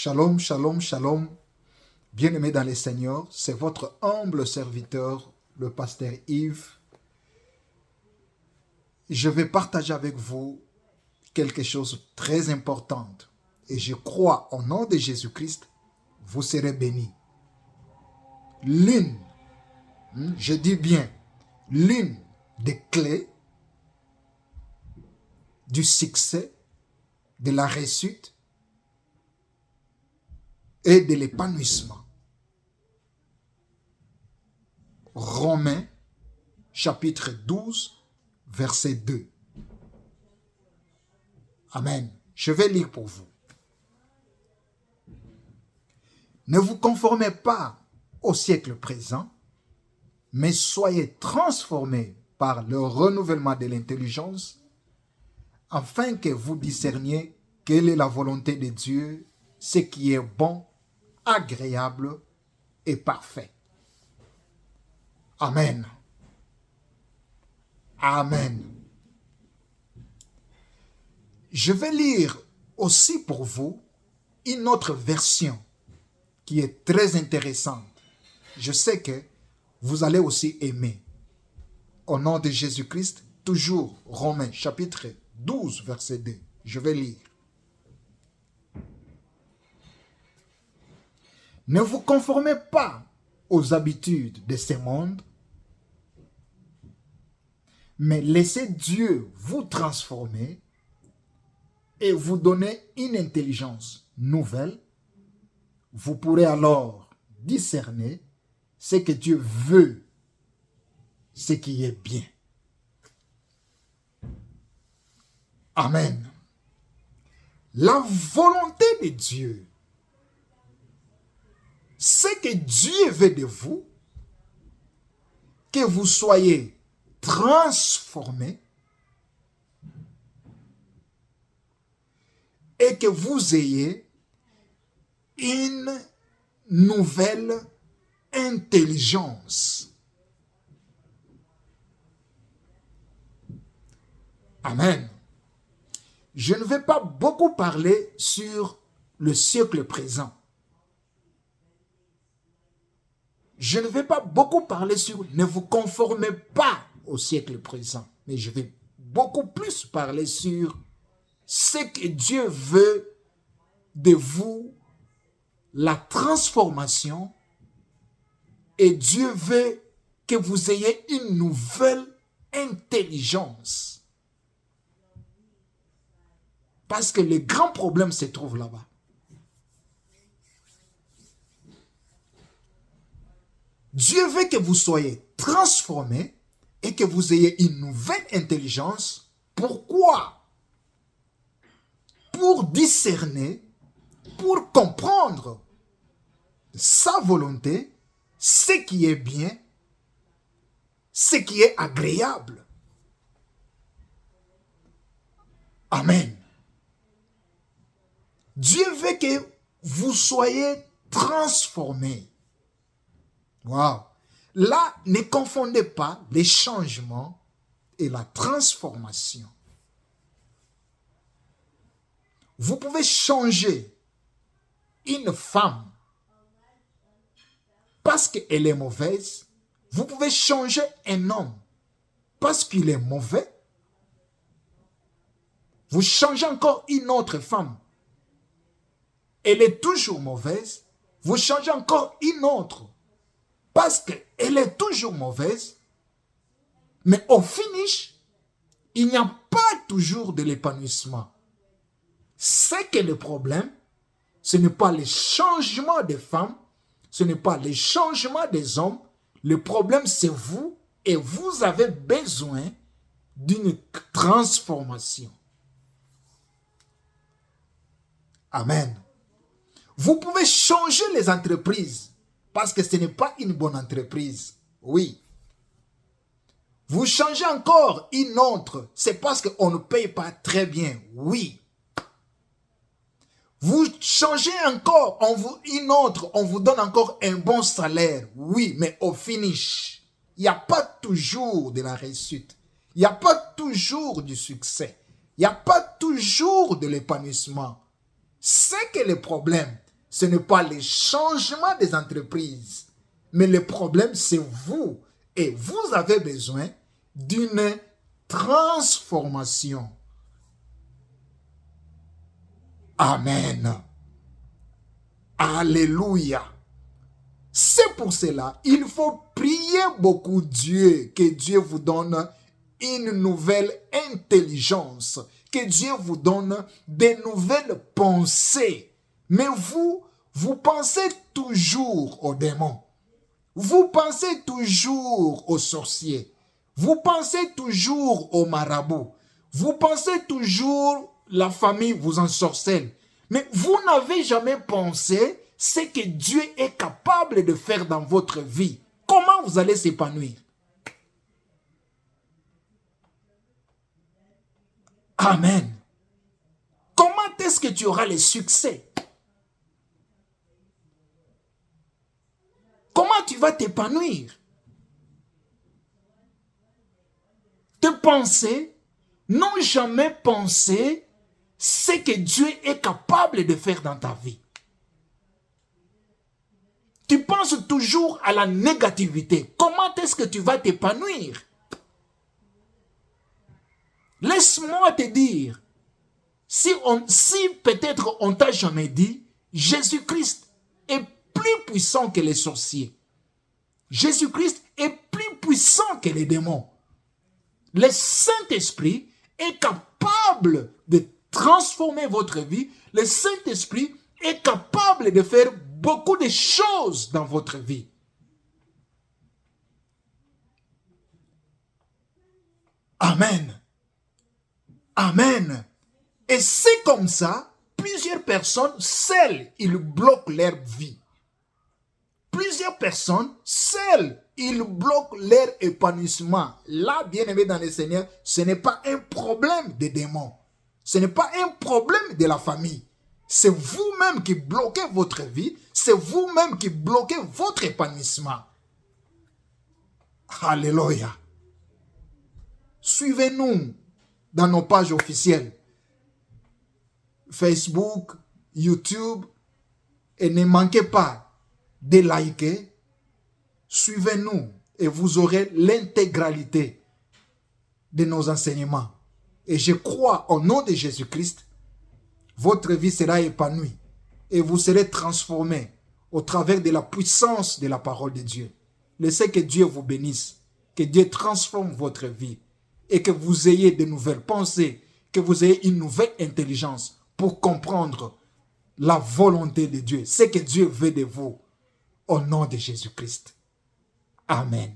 Shalom, shalom, shalom. Bien-aimés dans les Seigneurs, c'est votre humble serviteur, le pasteur Yves. Je vais partager avec vous quelque chose de très important. Et je crois, au nom de Jésus-Christ, vous serez bénis. L'une, je dis bien, l'une des clés du succès, de la réussite et de l'épanouissement. Romains, chapitre 12, verset 2. Amen. Je vais lire pour vous. Ne vous conformez pas au siècle présent, mais soyez transformés par le renouvellement de l'intelligence, afin que vous discerniez quelle est la volonté de Dieu, ce qui est bon, agréable et parfait. Amen. Amen. Je vais lire aussi pour vous une autre version qui est très intéressante. Je sais que vous allez aussi aimer. Au nom de Jésus-Christ, toujours Romains chapitre 12, verset 2. Je vais lire. Ne vous conformez pas aux habitudes de ce monde, mais laissez Dieu vous transformer et vous donner une intelligence nouvelle. Vous pourrez alors discerner ce que Dieu veut, ce qui est bien. Amen. La volonté de Dieu, ce que Dieu veut de vous, que vous soyez transformés et que vous ayez une nouvelle intelligence. Amen. Je ne vais pas beaucoup parler sur le siècle présent. Je ne vais pas beaucoup parler sur ne vous conformez pas au siècle présent, mais je vais beaucoup plus parler sur ce que Dieu veut de vous, la transformation, et Dieu veut que vous ayez une nouvelle intelligence. Parce que le grand problème se trouve là-bas. Dieu veut que vous soyez transformés et que vous ayez une nouvelle intelligence. Pourquoi? Pour discerner, pour comprendre sa volonté, ce qui est bien, ce qui est agréable. Amen. Dieu veut que vous soyez transformés. Wow. Là, ne confondez pas les changements et la transformation. Vous pouvez changer une femme parce qu'elle est mauvaise. Vous pouvez changer un homme parce qu'il est mauvais. Vous changez encore une autre femme. Elle est toujours mauvaise. Vous changez encore une autre parce qu'elle est toujours mauvaise. Mais au finish, il n'y a pas toujours de l'épanouissement. C'est que le problème, ce n'est pas le changement des femmes, ce n'est pas le changement des hommes. Le problème, c'est vous et vous avez besoin d'une transformation. Amen. Vous pouvez changer les entreprises parce que ce n'est pas une bonne entreprise. Oui. Vous changez encore une autre, c'est parce qu'on ne paye pas très bien. Oui. Vous changez encore une autre, on vous donne encore un bon salaire. Oui, mais au finish, il n'y a pas toujours de la réussite. Il n'y a pas toujours du succès. Il n'y a pas toujours de l'épanouissement. C'est que le problème, Ce n'est pas les changements des entreprises, mais le problème, c'est vous. Et vous avez besoin d'une transformation. Amen. Alléluia. C'est pour cela, il faut prier beaucoup Dieu, que Dieu vous donne une nouvelle intelligence, que Dieu vous donne des nouvelles pensées. Mais vous pensez toujours aux démons. Vous pensez toujours aux sorciers. Vous pensez toujours aux marabouts. Vous pensez toujours la famille vous ensorcelle. Mais vous n'avez jamais pensé ce que Dieu est capable de faire dans votre vie. Comment vous allez s'épanouir? Amen. Comment est-ce que tu auras le succès? Comment tu vas t'épanouir? Tes pensées n'ont jamais pensé ce que Dieu est capable de faire dans ta vie. Tu penses toujours à la négativité. Comment est-ce que tu vas t'épanouir? Laisse-moi te dire, si peut-être on t'a jamais dit, Jésus-Christ est plus puissant que les sorciers. Jésus-Christ est plus puissant que les démons. Le Saint-Esprit est capable de transformer votre vie. Le Saint-Esprit est capable de faire beaucoup de choses dans votre vie. Amen. Amen. Et c'est comme ça, plusieurs personnes, seules, ils bloquent leur vie. Plusieurs personnes, seules, ils bloquent leur épanouissement. Là, bien aimé dans le Seigneur, ce n'est pas un problème des démons. Ce n'est pas un problème de la famille. C'est vous-même qui bloquez votre vie. C'est vous-même qui bloquez votre épanouissement. Alléluia. Suivez-nous dans nos pages officielles. Facebook, YouTube. Et ne manquez pas de liker. Suivez-nous et vous aurez l'intégralité de nos enseignements. Et je crois au nom de Jésus-Christ, votre vie sera épanouie et vous serez transformés au travers de la puissance de la parole de Dieu. Laissez que Dieu vous bénisse, que Dieu transforme votre vie et que vous ayez de nouvelles pensées, que vous ayez une nouvelle intelligence pour comprendre la volonté de Dieu, ce que Dieu veut de vous, au nom de Jésus-Christ. Amen.